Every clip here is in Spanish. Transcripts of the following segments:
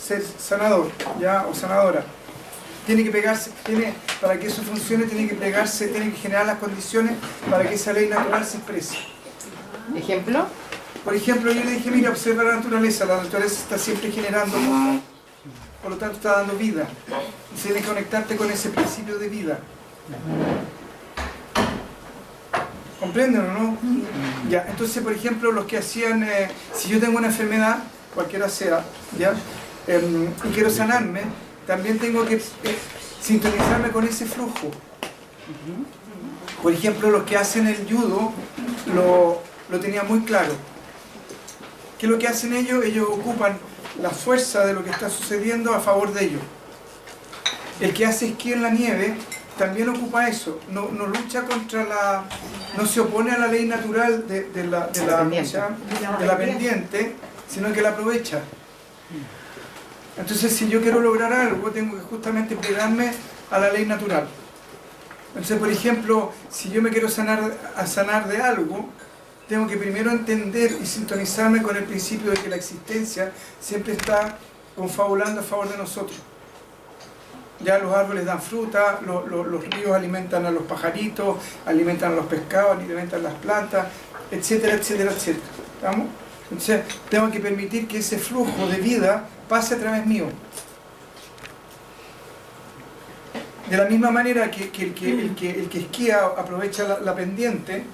ser sanador, ¿ya? O sanadora. Tiene que pegarse, para que eso funcione, tiene que pegarse, tiene que generar las condiciones para que esa ley natural se exprese. ¿Ejemplo? Por ejemplo, yo le dije, mira, observa la naturaleza está siempre generando, por lo tanto está dando vida. Y tienes que conectarte con ese principio de vida. ¿Comprenden o no? Ya, entonces, por ejemplo, los que hacían, si yo tengo una enfermedad, cualquiera sea, ¿ya? Y quiero sanarme, también tengo que sintonizarme con ese flujo. Por ejemplo, los que hacen el judo lo tenían muy claro. ¿Qué es lo que hacen ellos? Ellos ocupan la fuerza de lo que está sucediendo a favor de ellos. El que hace esquí en la nieve también ocupa eso. No lucha contra la... no se opone a la ley natural de la pendiente, sino que la aprovecha. Entonces, si yo quiero lograr algo, tengo que justamente pegarme a la ley natural. Entonces, por ejemplo, si yo me quiero sanar de algo, tengo que primero entender y sintonizarme con el principio de que la existencia siempre está confabulando a favor de nosotros. Ya los árboles dan fruta, los ríos alimentan a los pajaritos, alimentan a los pescados, alimentan las plantas, etcétera, etcétera, etcétera. ¿Estamos? Entonces, tengo que permitir que ese flujo de vida pase a través mío. De la misma manera que el que esquía aprovecha la pendiente,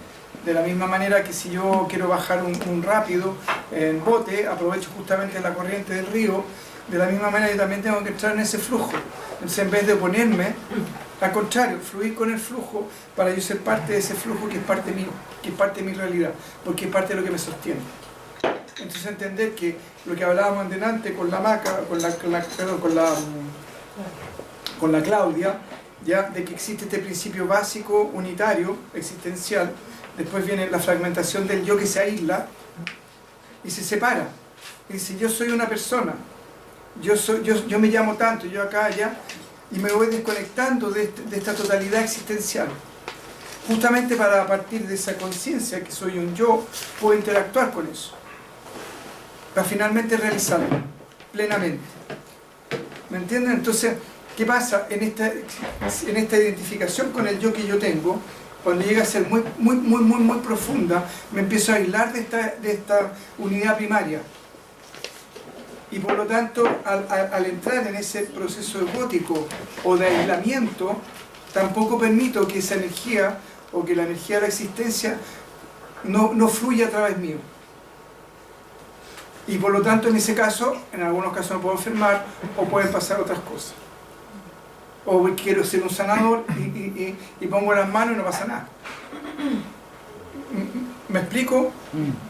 de la misma manera que si yo quiero bajar un rápido en bote, aprovecho justamente la corriente del río, de la misma manera yo también tengo que entrar en ese flujo. Entonces, en vez de oponerme, al contrario, fluir con el flujo para yo ser parte de ese flujo que es parte mío, que es parte de mi realidad, porque es parte de lo que me sostiene. Entonces, entender que lo que hablábamos delante con la Maca, con la Claudia, ya, de que existe este principio básico, unitario, existencial. Después viene la fragmentación del yo que se aísla y se separa. Y dice, yo soy una persona, yo me llamo tanto, yo acá, allá, y me voy desconectando de esta totalidad existencial. Justamente para, a partir de esa conciencia que soy un yo, puedo interactuar con eso. Para finalmente realizarlo plenamente. ¿Me entienden? Entonces, ¿qué pasa? En esta identificación con el yo que yo tengo, cuando llega a ser muy profunda, me empiezo a aislar de esta unidad primaria. Y por lo tanto, al entrar en ese proceso egótico o de aislamiento, tampoco permito que esa energía o que la energía de la existencia no fluya a través mío. Y por lo tanto, en ese caso, en algunos casos me puedo enfermar o pueden pasar otras cosas. O quiero ser un sanador y pongo las manos y no pasa nada. ¿Me explico?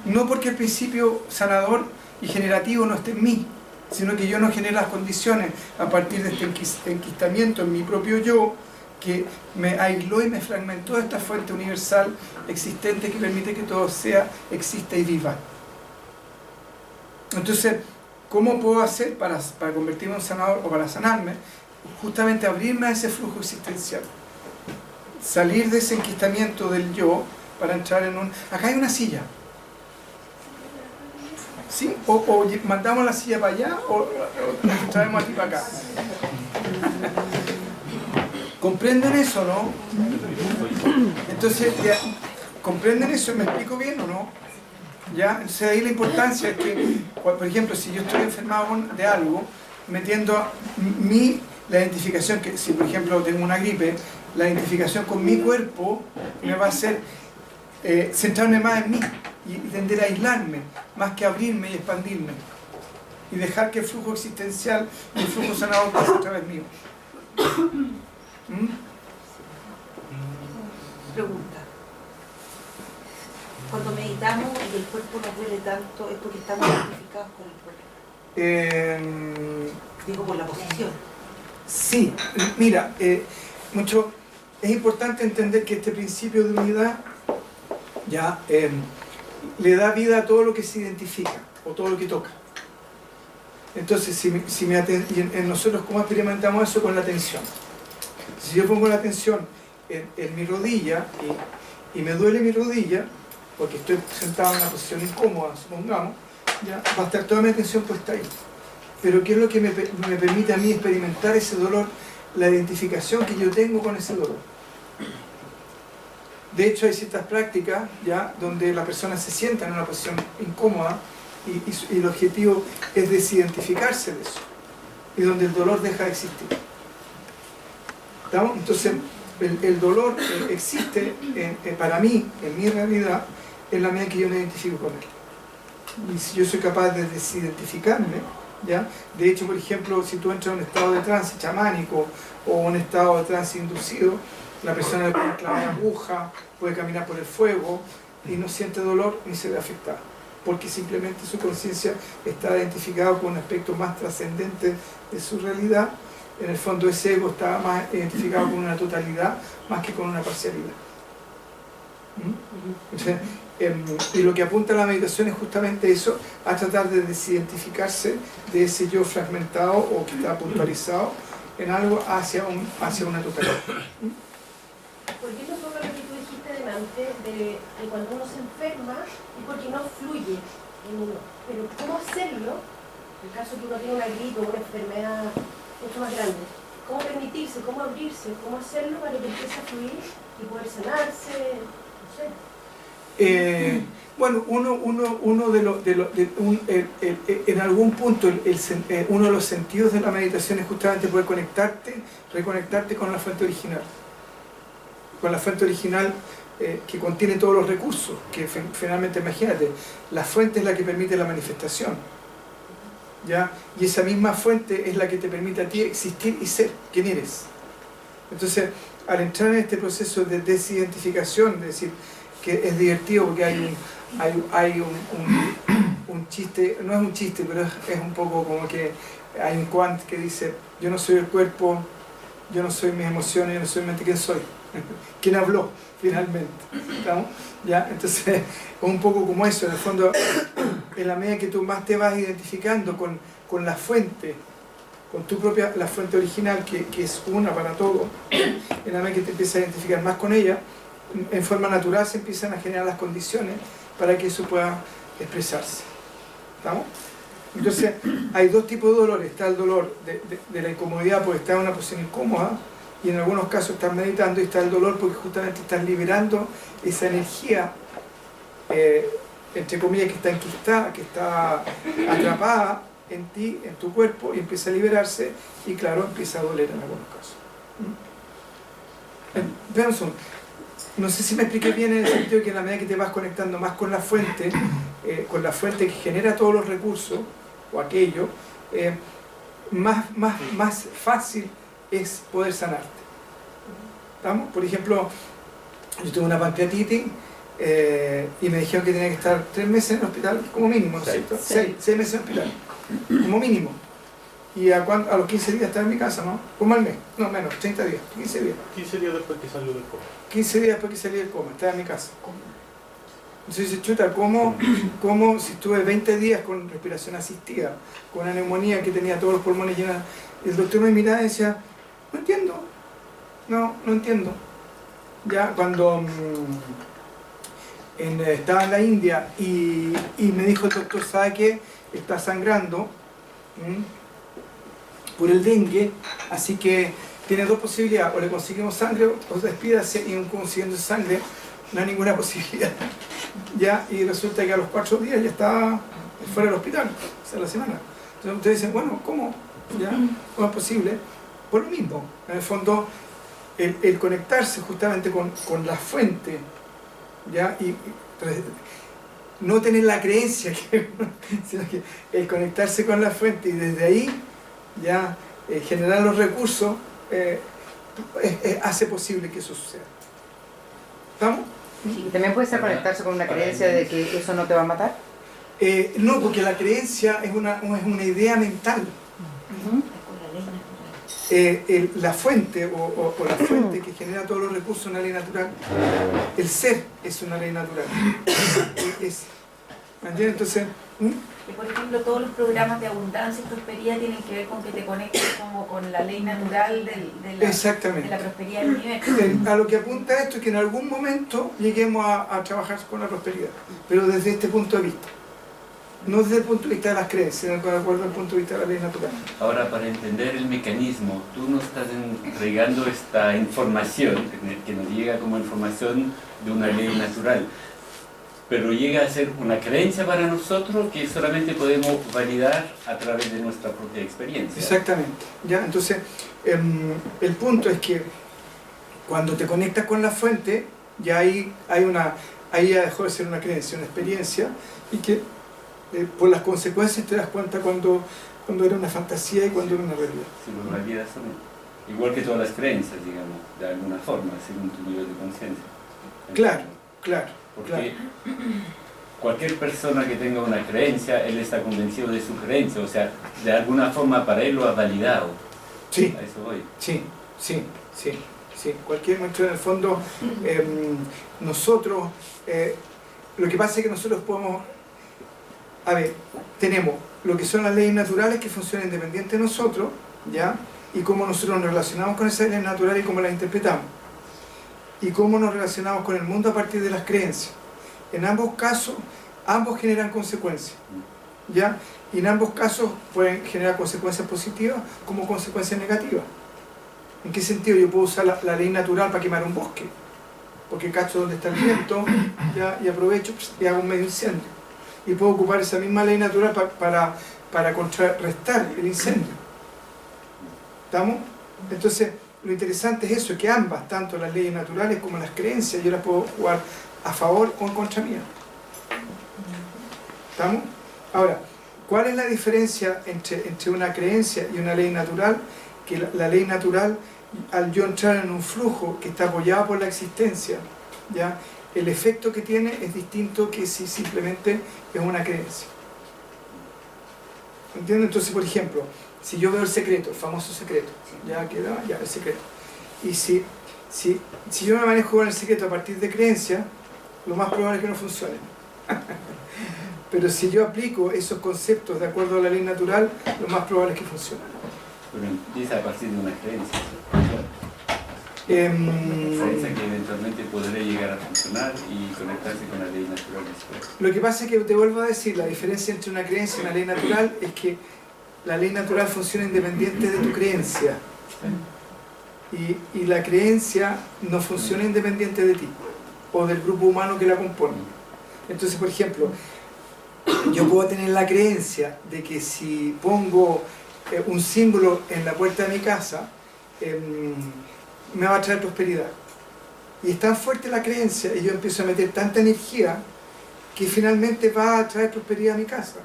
No porque el principio sanador y generativo no esté en mí, sino que yo no genero las condiciones a partir de este enquistamiento en mi propio yo, que me aisló y me fragmentó de esta fuente universal existente que permite que todo exista y viva. Entonces, ¿cómo puedo hacer para convertirme en un sanador o para sanarme? Justamente abrirme a ese flujo existencial. Salir de ese enquistamiento del yo para entrar en un... Acá hay una silla. ¿Sí? O mandamos la silla para allá o nos traemos aquí para acá. ¿Comprenden eso, no? Entonces, ¿comprenden eso? ¿Me explico bien o no? ¿Ya? Entonces ahí la importancia es que, por ejemplo, si yo estoy enfermado de algo, metiendo la identificación, que si por ejemplo tengo una gripe, la identificación con mi cuerpo me va a hacer centrarme más en mí y tender a aislarme, más que abrirme y expandirme. Y dejar que el flujo existencial y el flujo sanador pase a través mío. Pregunta. Cuando meditamos y el cuerpo nos duele tanto, ¿es porque estamos identificados con el cuerpo? Digo, por la posición. Sí, mira, es importante entender que este principio de unidad ya le da vida a todo lo que se identifica o todo lo que toca. Entonces, nosotros cómo experimentamos eso con la atención. Si yo pongo la atención en mi rodilla y me duele mi rodilla, porque estoy sentado en una posición incómoda, supongamos, ya, va a estar toda mi atención puesta ahí. pero ¿qué es lo que me permite a mí experimentar ese dolor? La identificación que yo tengo con ese dolor. De hecho, hay ciertas prácticas ya donde la persona se sienta en una posición incómoda y el objetivo es desidentificarse de eso, y donde el dolor deja de existir. ¿Estamos? Entonces, el dolor existe para mí, en mi realidad, en la medida que yo me identifico con él. Y si yo soy capaz de desidentificarme, ¿ya? De hecho, por ejemplo, si tú entras en un estado de trance chamánico o un estado de trance inducido, la persona le puede clavar aguja, puede caminar por el fuego y no siente dolor ni se ve afectada, porque simplemente su conciencia está identificada con un aspecto más trascendente de su realidad. En el fondo ese ego está más identificado con una totalidad más que con una parcialidad. Entonces, y lo que apunta a la meditación es justamente eso, a tratar de desidentificarse de ese yo fragmentado o que está puntualizado en algo hacia una totalidad. Volviendo un poco a lo que tú dijiste delante, de cuando uno se enferma es porque no fluye en uno. Pero ¿cómo hacerlo? En el caso que uno tiene una gripe o una enfermedad mucho más grande, ¿cómo permitirse, cómo abrirse, cómo hacerlo para que empiece a fluir y poder sanarse? No sé. Bueno, en algún punto uno de los sentidos de la meditación es justamente poder reconectarte con la fuente original. Con la fuente original que contiene todos los recursos, que finalmente, imagínate, la fuente es la que permite la manifestación, ¿ya? Y esa misma fuente es la que te permite a ti existir y ser quien eres. Entonces, al entrar en este proceso de desidentificación, de decir que es divertido porque hay un chiste, no es un chiste, pero es un poco como que hay un quant que dice: yo no soy el cuerpo, yo no soy mis emociones, yo no soy mente, ¿quién soy? ¿Quién habló finalmente? ¿Estamos? ¿Ya? Entonces es un poco como eso, en el fondo, en la medida que tú más te vas identificando con la fuente, con tu propia, la fuente original, que es una para todo, en la medida que te empiezas a identificar más con ella, en forma natural se empiezan a generar las condiciones para que eso pueda expresarse. ¿Estamos? Entonces hay dos tipos de dolor. Está el dolor de la incomodidad porque estás en una posición incómoda, y en algunos casos estás meditando, y está el dolor porque justamente estás liberando esa energía, entre comillas, que está enquistada, que está atrapada en ti, en tu cuerpo, y empieza a liberarse, y claro, empieza a doler en algunos casos. Benson, no sé si me expliqué bien en el sentido que en la medida que te vas conectando más con la fuente que genera todos los recursos, o aquello, más fácil es poder sanarte. ¿Estamos? Por ejemplo, yo tuve una pancreatitis y me dijeron que tenía que estar 3 meses en el hospital como mínimo, ¿no es cierto? 6 meses en el hospital, como mínimo. Y a los 15 días estaba en mi casa, ¿no? Como al mes, no menos, 30 días, 15 días. 15 días después que salió del coma. 15 días después que salí del coma, estaba en mi casa. Entonces dice: chuta, ¿cómo si estuve 20 días con respiración asistida, con una neumonía que tenía todos los pulmones llenos? El doctor me miraba y decía: no entiendo, no entiendo. Ya cuando estaba en la India y me dijo el doctor: ¿sabe qué? Está sangrando por el dengue, así que tiene 2 posibilidades: o le conseguimos sangre o despídase, y consiguiendo sangre no hay ninguna posibilidad. Ya, y resulta que a los 4 días ya estaba fuera del hospital, o sea, la semana. Entonces ustedes dicen: bueno, ¿cómo? ¿Ya? ¿Cómo es posible? Por lo mismo, en el fondo, el conectarse justamente con la fuente, ¿ya? Y no tener la creencia, sino que el conectarse con la fuente y desde ahí ya generar los recursos hace posible que eso suceda. ¿Estamos? ¿Y también puede ser conectarse con una creencia de que eso no te va a matar? No, porque la creencia es una idea mental. La fuente o la fuente que genera todos los recursos es una ley natural. El ser es una ley natural. ¿Me entiendes? Entonces, que por ejemplo todos los programas de abundancia y prosperidad tienen que ver con que te conectes como con la ley natural de la prosperidad del universo. A lo que apunta esto es que en algún momento lleguemos a trabajar con la prosperidad, pero desde este punto de vista. no desde el punto de vista de las creencias, sino de acuerdo al punto de vista de la ley natural. Ahora, para entender el mecanismo, tú nos estás entregando esta información, que nos llega como información de una ley natural, pero llega a ser una creencia para nosotros que solamente podemos validar a través de nuestra propia experiencia. Exactamente. ¿Ya? Entonces, el punto es que cuando te conectas con la fuente, ya ahí ya dejó de ser una creencia, una experiencia, y que por las consecuencias te das cuenta cuando era una fantasía y cuando era una realidad. Sí, pues la vida son igual que todas las creencias, digamos, de alguna forma, según tu nivel de conciencia. Claro. Porque cualquier persona que tenga una creencia, él está convencido de su creencia, o sea, de alguna forma para él lo ha validado. Sí. A eso voy. Sí. Cualquier momento, en el fondo, nosotros, lo que pasa es que nosotros podemos, tenemos lo que son las leyes naturales que funcionan independientes de nosotros, ¿ya? Y cómo nosotros nos relacionamos con esas leyes naturales y cómo las interpretamos. Y cómo nos relacionamos con el mundo a partir de las creencias. En ambos casos, ambos generan consecuencias, ¿ya? Y en ambos casos pueden generar consecuencias positivas como consecuencias negativas. ¿En qué sentido? Yo puedo usar la ley natural para quemar un bosque, porque cacho donde está el viento, ¿ya? Y aprovecho y hago un medio incendio. Y puedo ocupar esa misma ley natural para contrarrestar el incendio. ¿Estamos? Entonces, lo interesante es eso, que ambas, tanto las leyes naturales como las creencias, yo las puedo jugar a favor o en contra mía. ¿Estamos? Ahora, ¿cuál es la diferencia entre una creencia y una ley natural? Que la ley natural, al yo entrar en un flujo que está apoyado por la existencia, ¿ya? El efecto que tiene es distinto que si simplemente es una creencia. ¿Entiendes? Entonces, por ejemplo, si yo veo el secreto, el famoso secreto, ya queda, ya el secreto. Y si yo me manejo con el secreto a partir de creencia, lo más probable es que no funcione. Pero si yo aplico esos conceptos de acuerdo a la ley natural, lo más probable es que funcione. Pero empieza a partir de una creencia. Una creencia que eventualmente podría llegar a funcionar y conectarse con la ley natural después. Lo que pasa es que te vuelvo a decir, la diferencia entre una creencia y una ley natural es que la ley natural funciona independiente de tu creencia. Y la creencia no funciona independiente de ti o del grupo humano que la compone. Entonces, por ejemplo, yo puedo tener la creencia de que si pongo un símbolo en la puerta de mi casa, me va a traer prosperidad. Y es tan fuerte la creencia y yo empiezo a meter tanta energía que finalmente va a traer prosperidad a mi casa.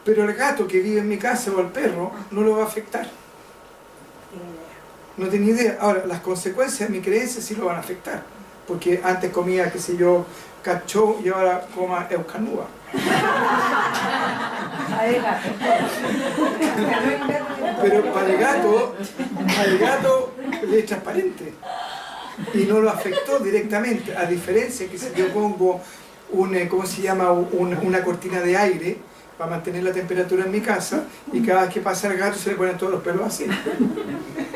Pero el gato que vive en mi casa o el perro no lo va a afectar. No tiene idea. Ahora, las consecuencias de mi creencia sí lo van a afectar. Porque antes comía, qué sé yo, cachó y ahora coma euskanúa. Pero para el gato es transparente. Y no lo afectó directamente. A diferencia que si yo pongo una cortina de aire para mantener la temperatura en mi casa y cada vez que pasa el gato se le ponen todos los pelos así.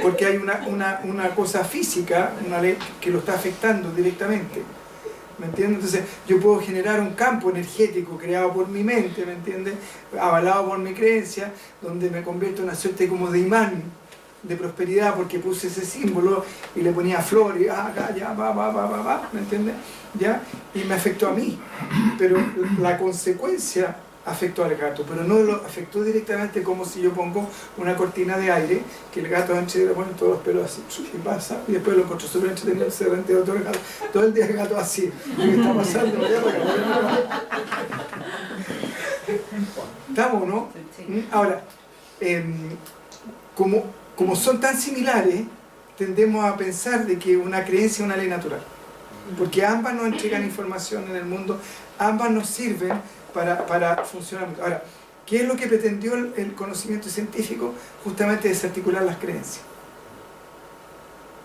Porque hay una cosa física, una ley que lo está afectando directamente. ¿Me entiendes? Entonces yo puedo generar un campo energético creado por mi mente, ¿me entiendes? Avalado por mi creencia, donde me convierto en una suerte como de imán de prosperidad porque puse ese símbolo y le ponía flor y ya va, ¿me entiendes? ¿Ya? Y me afectó a mí. Pero la consecuencia afectó al gato, pero no lo afectó directamente como si yo pongo una cortina de aire, que el gato antes le pone todos los pelos así, y pasa, y después lo encontró súper entretenido, se renteó todo el gato, todo el día el gato así, ¿qué está pasando? ¿Estamos, no? Ahora, como son tan similares, tendemos a pensar de que una creencia es una ley natural, porque ambas nos entregan información en el mundo, ambas nos sirven para funcionar. Ahora, ¿qué es lo que pretendió el conocimiento científico? Justamente desarticular las creencias.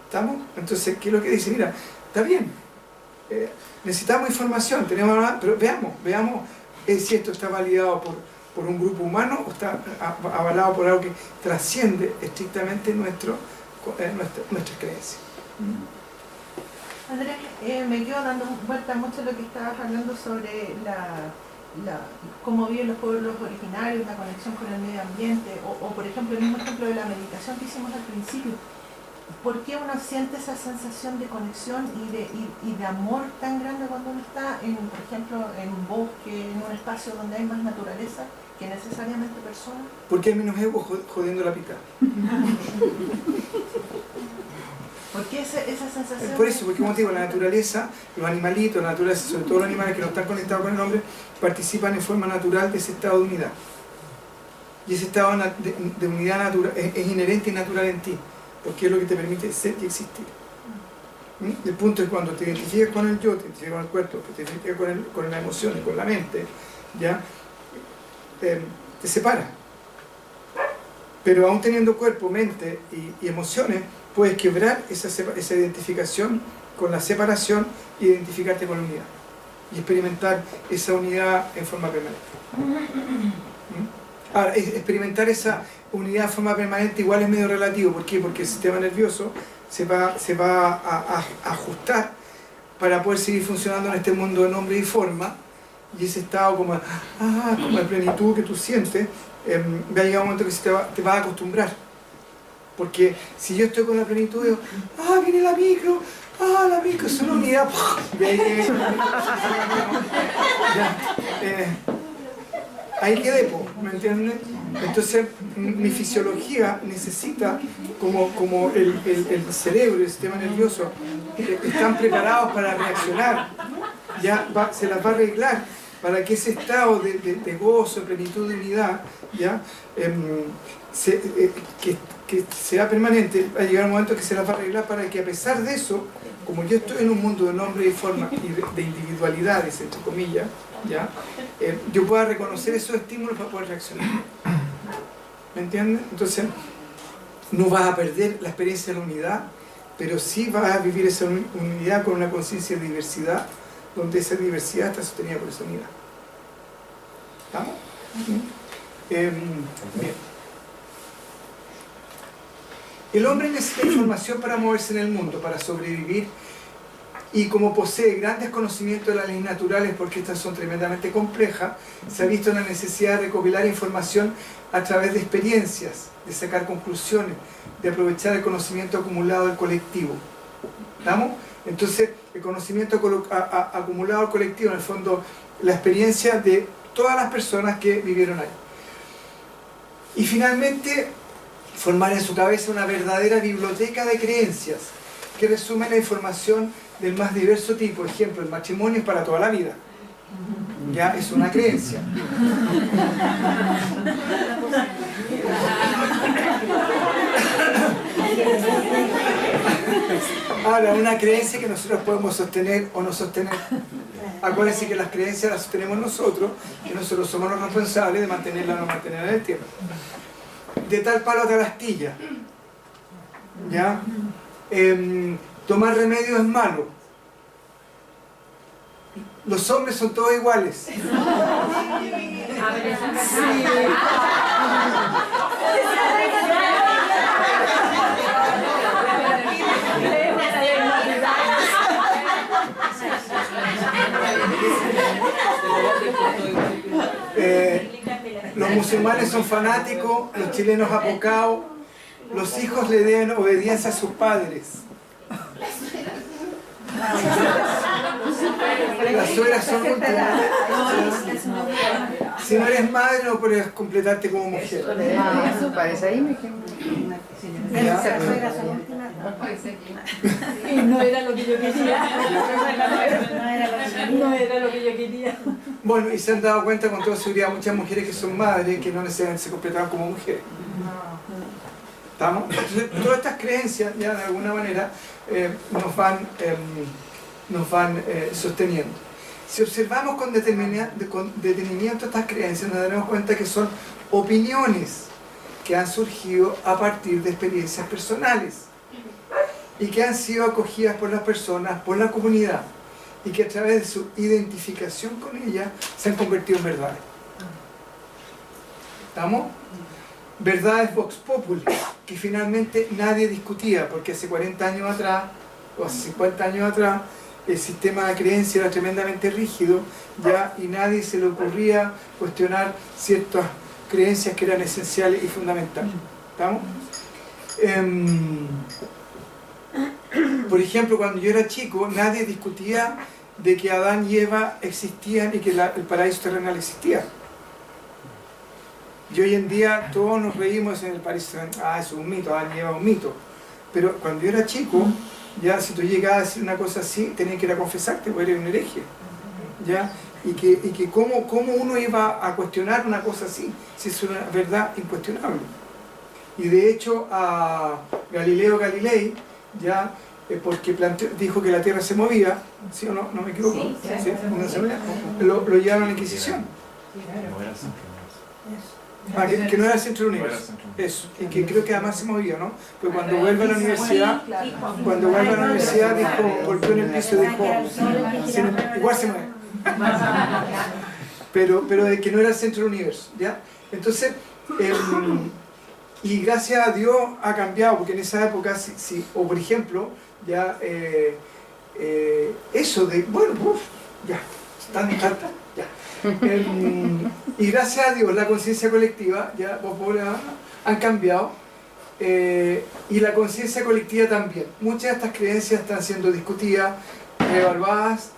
¿Estamos? Entonces, ¿qué es lo que dice? Mira, está bien, necesitamos información, pero veamos si esto está validado por un grupo humano o está avalado por algo que trasciende estrictamente nuestras creencias. Andrés, me quedo dando vuelta mucho lo que estabas hablando sobre cómo viven los pueblos originarios, la conexión con el medio ambiente, o por ejemplo el mismo ejemplo de la meditación que hicimos al principio. ¿Por qué uno siente esa sensación de conexión y de amor tan grande cuando uno está, por ejemplo, en un bosque, en un espacio donde hay más naturaleza que necesariamente personas? Porque hay menos ego jodiendo la pita. ¿Por qué esa sensación? Por eso, porque como te digo, la naturaleza, los animalitos, la naturaleza, sobre todo los animales que no están conectados con el hombre, participan en forma natural de ese estado de unidad. Y ese estado de unidad natural es inherente y natural en ti, porque es lo que te permite ser y existir. El punto es cuando te identificas con el yo, te identificas con el cuerpo, te identificas con las emociones, con la mente, ¿ya? Te separa. Pero aún teniendo cuerpo, mente y emociones, puedes quebrar esa identificación con la separación e identificarte con la unidad. Y experimentar esa unidad en forma permanente. Ahora, experimentar esa unidad en forma permanente igual es medio relativo. ¿Por qué? Porque el sistema nervioso se va a ajustar para poder seguir funcionando en este mundo de nombre y forma. Y ese estado como de plenitud que tú sientes, va a llegar un momento que te va a acostumbrar. Porque si yo estoy con la plenitud, digo, viene la micro, es una unidad. Ahí quedé, ¿me entiendes? Entonces, mi fisiología necesita, como el cerebro, el sistema nervioso, están preparados para reaccionar, se las va a arreglar para que ese estado de gozo, de plenitud, de unidad, que sea permanente, va a llegar un momento que se las va a arreglar para que a pesar de eso, como yo estoy en un mundo de nombre y forma y de individualidades, entre comillas, yo pueda reconocer esos estímulos para poder reaccionar. ¿Me entiendes? Entonces, no vas a perder la experiencia de la unidad, pero sí vas a vivir esa unidad con una conciencia de diversidad, donde esa diversidad está sostenida por esa unidad. ¿Estamos? Bien. El hombre necesita información para moverse en el mundo, para sobrevivir, y como posee grandes conocimientos de las leyes naturales, porque estas son tremendamente complejas, se ha visto la necesidad de recopilar información a través de experiencias, de sacar conclusiones, de aprovechar el conocimiento acumulado del colectivo. ¿Estamos? Entonces, el conocimiento acumulado del colectivo, en el fondo, la experiencia de todas las personas que vivieron ahí. Y finalmente, formar en su cabeza una verdadera biblioteca de creencias que resume la información del más diverso tipo. Por ejemplo, el matrimonio es para toda la vida. Ya es una creencia. Ahora, una creencia que nosotros podemos sostener o no sostener. Acuérdense que las creencias las sostenemos nosotros, que nosotros somos los responsables de mantenerla o no mantenerla en el tiempo. De tal palo a tal astilla. ¿Ya? Tomar remedio es malo. Los hombres son todos iguales. Los musulmanes son fanáticos, los chilenos apocados, los hijos le deben obediencia a sus padres. Las suegras son últimas. Si no eres madre no puedes completarte como mujer. Eso parece ahí, me no era lo que yo quería. No era lo que yo quería. Bueno, y se han dado cuenta con toda seguridad muchas mujeres que son madres que no necesariamente se completaban como mujeres. ¿Estamos? Entonces, todas estas creencias ya de alguna manera nos van sosteniendo. Si observamos con detenimiento estas creencias, nos daremos cuenta que son opiniones que han surgido a partir de experiencias personales y que han sido acogidas por las personas, por la comunidad, y que a través de su identificación con ellas se han convertido en verdades. ¿Estamos? Verdades vox populi, que finalmente nadie discutía, porque hace 40 años atrás, o hace 50 años atrás, el sistema de creencia era tremendamente rígido, ¿ya? Y nadie se le ocurría cuestionar ciertas creencias que eran esenciales y fundamentales. ¿Estamos? Por ejemplo, cuando yo era chico, nadie discutía de que Adán y Eva existían y que el paraíso terrenal existía. Y hoy en día todos nos reímos en el paraíso terrenal. Ah, eso es un mito, Adán y Eva es un mito. Pero cuando yo era chico, ya si tú llegabas a decir una cosa así, tenías que ir a confesarte, porque eres un hereje. ¿Ya? Y que cómo uno iba a cuestionar una cosa así, si es una verdad incuestionable. Y de hecho a Galileo Galilei, ya, porque dijo que la Tierra se movía, ¿sí o no? ¿No me equivoco? Sí, ¿Sí? Lo llevaron a la Inquisición. Que no era el centro del universo. Eso, y que creo que además se movía, ¿no? Pero cuando vuelve a la universidad, dijo, golpeó en el piso y dijo, igual se mueve. Pero de que no era el centro del universo, ¿ya? Entonces, y gracias a Dios ha cambiado, porque en esa época, o por ejemplo, ya, eso de, bueno, ya, ya. Y gracias a Dios la conciencia colectiva, ya, han cambiado, y la conciencia colectiva también. Muchas de estas creencias están siendo discutidas, reevaluadas,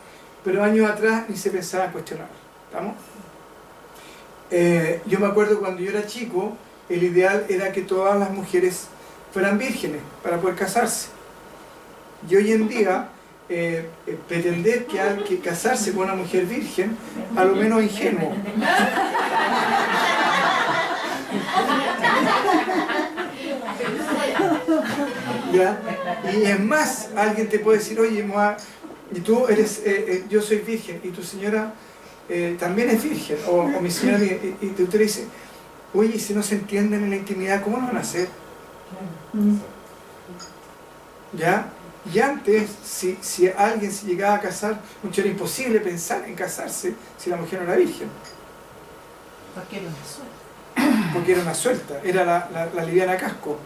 pero años atrás ni se pensaba en cuestionar. ¿Estamos? Yo me acuerdo cuando yo era chico, el ideal era que todas las mujeres fueran vírgenes para poder casarse. Y hoy en día, pretender que hay que casarse con una mujer virgen, a lo menos ingenuo. ¿Ya? Y es más, alguien te puede decir, oye, y tú eres, yo soy virgen, y tu señora también es virgen, o mi señora, y tú te dices, oye, si no se entienden en la intimidad, ¿cómo lo van a hacer? ¿Ya? Y antes, si alguien se llegaba a casar, mucho era imposible pensar en casarse si la mujer no era virgen. Porque era una suerte. Porque era una suelta, era la liviana casco.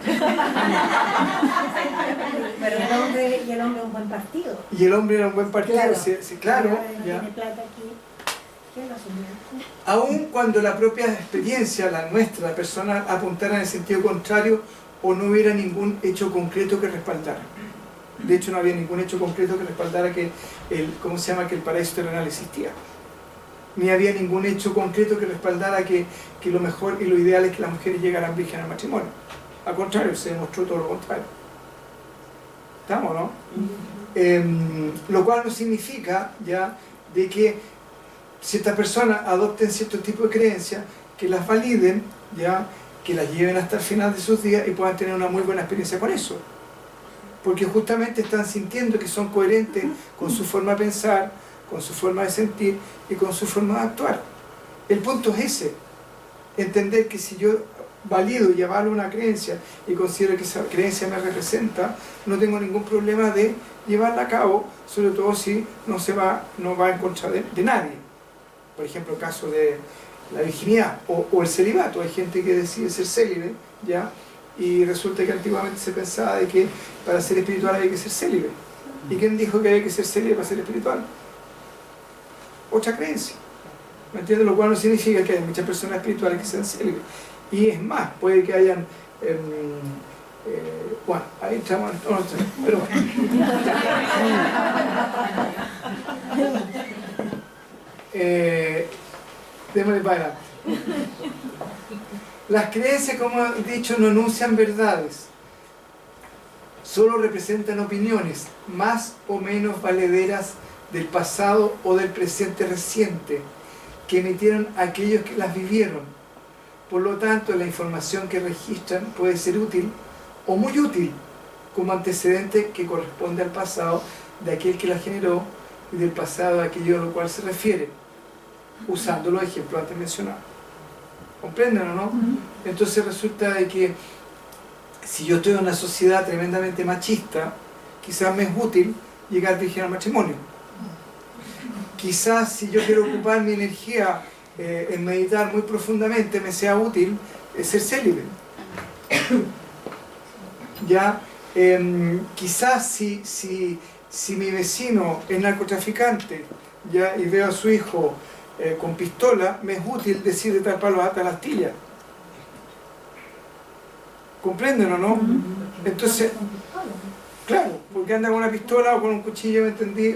Pero el hombre es un buen partido. Y el hombre era un buen partido, claro. Claro. Tiene plata aquí. Aun cuando la propia experiencia, la nuestra, la personal, apuntara en el sentido contrario o no hubiera ningún hecho concreto que respaldara. De hecho, no había ningún hecho concreto que respaldara que que el paraíso terrenal existía. Ni había ningún hecho concreto que respaldara que lo mejor y lo ideal es que las mujeres llegaran vírgenes al matrimonio. Al contrario, se demostró todo lo contrario. ¿Estamos, no? Lo cual no significa ya de que ciertas personas adopten cierto tipo de creencias, que las validen, ya, que las lleven hasta el final de sus días y puedan tener una muy buena experiencia con eso. Porque justamente están sintiendo que son coherentes con su forma de pensar, con su forma de sentir y con su forma de actuar. El punto es ese, entender que si yo valido y avalo una creencia y considero que esa creencia me representa, no tengo ningún problema de llevarla a cabo, sobre todo si no va en contra de nadie. Por ejemplo, el caso de la virginidad o el celibato. Hay gente que decide ser célibe, ¿ya? Y resulta que antiguamente se pensaba de que para ser espiritual había que ser célibe. ¿Y quién dijo que había que ser célibe para ser espiritual? Otra creencia. ¿Me entiendes? Lo cual no significa que hay muchas personas espirituales que sean célibes. Y es más, puede que hayan... bueno, ahí estamos... pero bueno. Démosle para adelante. Las creencias, como he dicho, no enuncian verdades, solo representan opiniones más o menos valederas del pasado o del presente reciente que emitieron aquellos que las vivieron. Por lo tanto, la información que registran puede ser útil o muy útil como antecedente que corresponde al pasado de aquel que la generó y del pasado de aquello a lo cual se refiere, usando los ejemplos antes mencionados. ¿Comprenden o no? Entonces resulta de que si yo estoy en una sociedad tremendamente machista, quizás me es útil llegar virgen al matrimonio. Quizás si yo quiero ocupar mi energía en meditar muy profundamente, me sea útil ser célibe. ¿Ya? Quizás si si mi vecino es narcotraficante, ¿ya? Y veo a su hijo con pistola, me es útil decir de tal palo hasta la astilla. ¿Comprenden o no? Entonces, claro, porque anda con una pistola o con un cuchillo, ¿me entendí?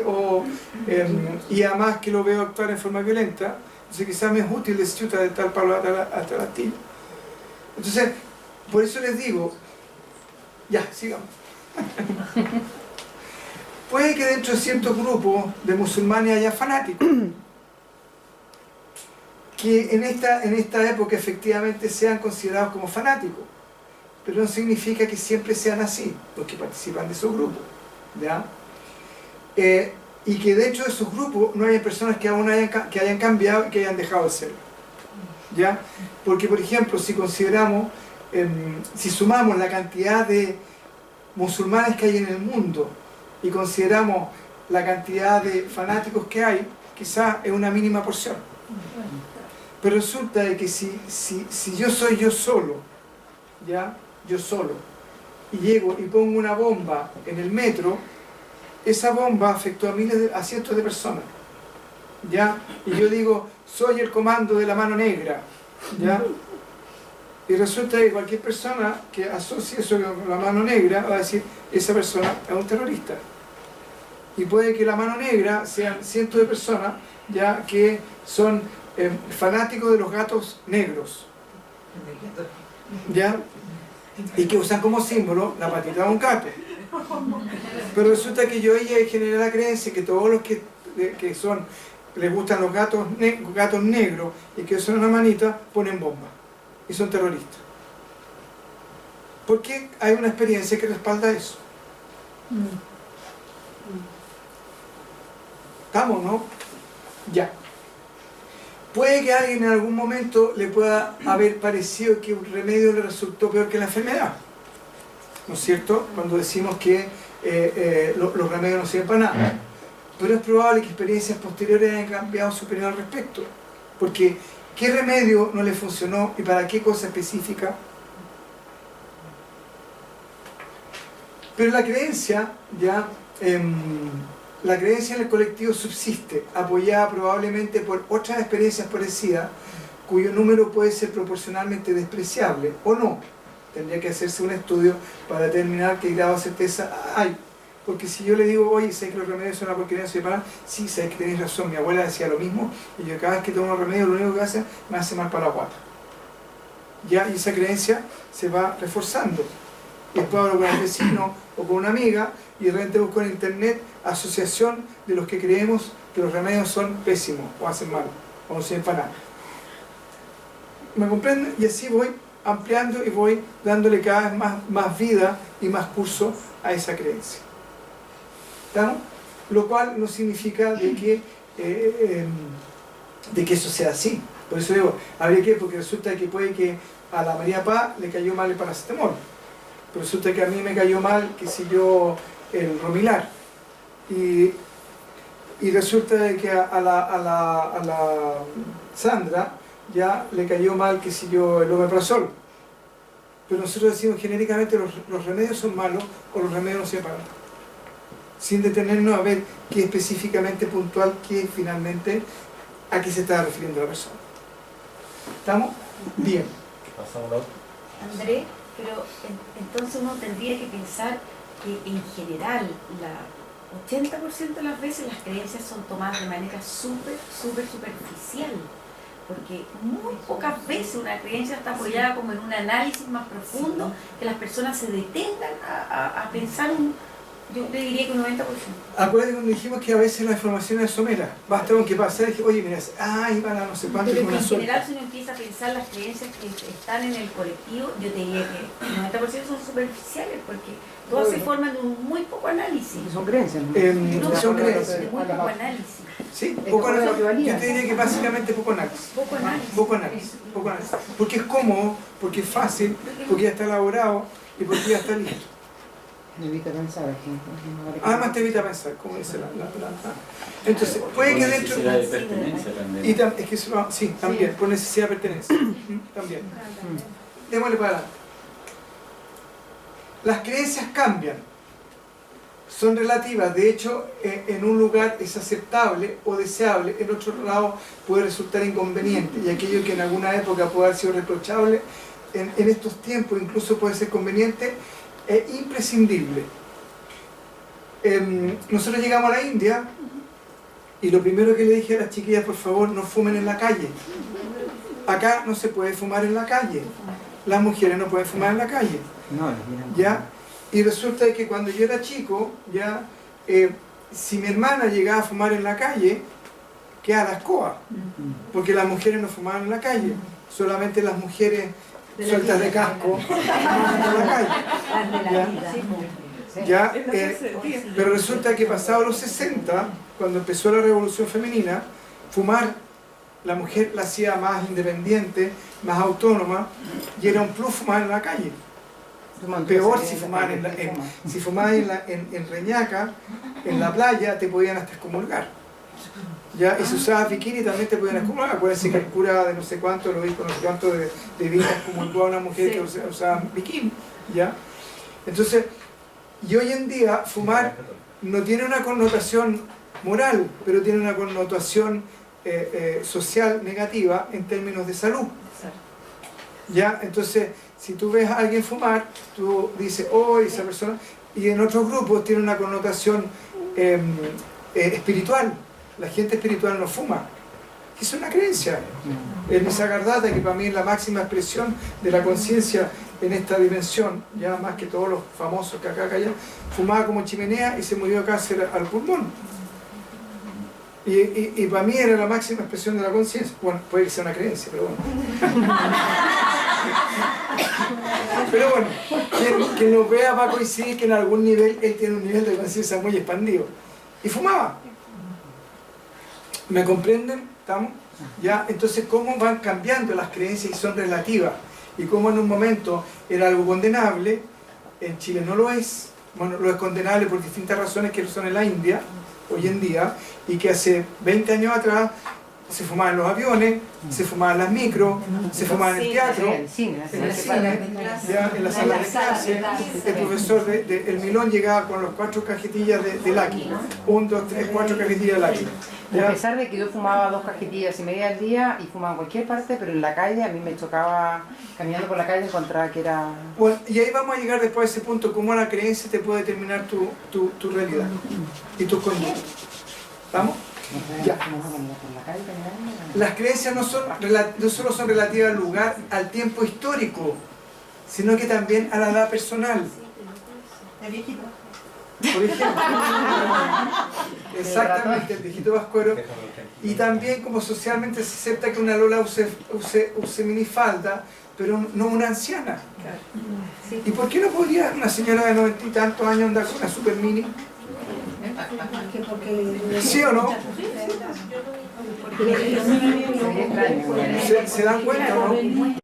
Y además que lo veo actuar en forma violenta, entonces quizás me es útil decir chuta de tal palo hasta la astilla. Entonces, por eso les digo, ya, sigamos. Puede que dentro de ciertos grupos de musulmanes haya fanáticos que en esta época efectivamente sean considerados como fanáticos, pero no significa que siempre sean así los que participan de esos grupos, ¿ya? Y que dentro de esos grupos no haya personas que aún hayan cambiado y que hayan dejado de serlo, ¿ya? Porque, por ejemplo, si consideramos, si sumamos la cantidad de musulmanes que hay en el mundo y consideramos la cantidad de fanáticos que hay, quizás es una mínima porción. Pero resulta de que si yo soy yo solo, ¿ya? Yo solo, y llego y pongo una bomba en el metro, esa bomba afectó a cientos de personas, ¿ya? Y yo digo, soy el comando de la mano negra, ¿ya? Y resulta que cualquier persona que asocie eso con la mano negra va a decir, esa persona es un terrorista. Y puede que la mano negra sean cientos de personas, ya, que son fanáticos de los gatos negros, ¿ya? Y que usan como símbolo la patita de un gato. Pero resulta que yo ella generé la creencia que todos los que les gustan los gatos negros y que usan una manita, ponen bomba y son terroristas. Porque hay una experiencia que respalda eso. ¿Estamos, no? Ya. Puede que a alguien en algún momento le pueda haber parecido que un remedio le resultó peor que la enfermedad, ¿no es cierto? Cuando decimos que los remedios no sirven para nada. Pero es probable que experiencias posteriores hayan cambiado su opinión al respecto. Porque, ¿qué remedio no le funcionó y para qué cosa específica? Pero la creencia, ya, la creencia en el colectivo subsiste, apoyada probablemente por otras experiencias parecidas, cuyo número puede ser proporcionalmente despreciable, o no. Tendría que hacerse un estudio para determinar qué grado de certeza hay. Porque si yo le digo, oye, sé que los remedios son una porquería, no se para, sí, sé que tenéis razón, mi abuela decía lo mismo, y yo cada vez que tomo remedio lo único que hace, me hace mal para la guata. Ya, y esa creencia se va reforzando. Y después hablo con el vecino o con una amiga, y de repente busco en internet asociación de los que creemos que los remedios son pésimos, o hacen mal, o no sirven para nada. ¿Me comprenden? Y así voy ampliando y voy dándole cada vez más vida y más curso a esa creencia. ¿Estamos? Lo cual no significa de que eso sea así. Por eso digo, habría que, porque resulta que puede que a la María Paz le cayó mal el paracetamol, pero resulta que a mí me cayó mal, qué sé yo, el Romilar, y resulta de que a la Sandra ya le cayó mal, qué sé yo, el omeprazol. Pero nosotros decimos genéricamente los remedios son malos o los remedios no sirven para nada, sin detenernos a ver qué específicamente puntual, qué finalmente a qué se está refiriendo la persona. ¿Estamos? Bien. André, pero entonces uno tendría que pensar que en general la 80% de las veces las creencias son tomadas de manera súper superficial, porque muy pocas veces una creencia está apoyada como en un análisis más profundo, que las personas se detengan a pensar yo le diría que un 90%. Acuérdate cuando dijimos que a veces la información es somera, basta con que pase y dije, oye, mira, iban a no sé cuánto. Pero que en general si uno empieza a pensar las creencias que están en el colectivo, yo te diría que el 90% son superficiales, porque todas se forman de un muy poco análisis. Son creencias, ¿no? Son creencias. De muy poco análisis. Sí, poco análisis. Yo te diría que básicamente poco análisis. Poco análisis. Poco análisis. Poco análisis. Porque es cómodo, porque es fácil, porque ya está elaborado y porque ya está listo. Me evita pensar aquí. Además te evita pensar, como dice la. Entonces, puede que dentro. Necesidad de pertenencia también. Y es que sí, también, por necesidad de pertenencia. También. Démosle para adelante. Las creencias cambian. son relativas. De hecho, en un lugar es aceptable o deseable, en otro lado puede resultar inconveniente, y aquello que en alguna época puede haber sido reprochable, en estos tiempos incluso puede ser conveniente, es imprescindible. Nosotros llegamos a la India y lo primero que le dije a las chiquillas: por favor, no fumen en la calle. Acá no se puede fumar en la calle, las mujeres no pueden fumar en la calle, ¿ya? Y resulta que cuando yo era chico, ya, si mi hermana llegaba a fumar en la calle, quedaba la escoba, porque las mujeres no fumaban en la calle, solamente las mujeres sueltas de casco fumaban en la calle. ¿Ya? Pero resulta que pasados los 60, cuando empezó la revolución femenina, fumar, la mujer la hacía más independiente, más autónoma, y era un plus fumar en la calle. Peor si fumaban en Reñaca, en la playa, te podían hasta excomulgar. ¿Ya? Y si usabas bikini también te podían excomulgar. Acuérdense que el cura de no sé cuánto, lo dijo, no sé cuánto de vida excomulgó a una mujer que usaba bikini. ¿Ya? Entonces, y hoy en día fumar no tiene una connotación moral, pero tiene una connotación social negativa en términos de salud. ¿Ya? Entonces, si tú ves a alguien fumar, tú dices: oh, esa persona. Y en otros grupos tiene una connotación espiritual. La gente espiritual no fuma. Es una creencia. El Nisargadatta, que para mí es la máxima expresión de la conciencia en esta dimensión, ya más que todos los famosos que acá allá, fumaba como chimenea y se murió de cáncer al pulmón. Y para mí era la máxima expresión de la conciencia. Bueno, puede que sea una creencia, pero bueno. Pero bueno, quien lo vea va a coincidir que en algún nivel él tiene un nivel de conciencia muy expandido. Y fumaba. ¿Me comprenden? ¿Estamos? ¿Ya? Entonces, ¿cómo van cambiando las creencias y son relativas? Y cómo en un momento era algo condenable, en Chile no lo es. Bueno, lo es condenable por distintas razones que son en la India, hoy en día, y que hace 20 años atrás se fumaban en los aviones, se fumaban en las micros, se fumaban en el teatro, en el cine, ya, en las salas de clase. El profesor el Milón llegaba con los 4 cajetillas de Lucky, 1, 2, 3, 4 cajetillas de Lucky. A pesar de que yo fumaba 2 cajetillas y media al día y fumaba en cualquier parte, pero en la calle a mí me chocaba, caminando por la calle encontraba que era... Bueno, y ahí vamos a llegar después a ese punto, cómo la creencia te puede determinar tu realidad y tus conductas. ¿Vamos? Ya. Las creencias no solo son relativas al lugar, al tiempo histórico, sino que también a la edad personal. El viejito. Por ejemplo, exactamente, el viejito vascuero. Y también como socialmente se acepta que una lola use minifalda, pero no una anciana. ¿Y por qué no podría una señora de 90 y tantos años andar con una super mini? ¿Sí o no? ¿Se dan cuenta o no?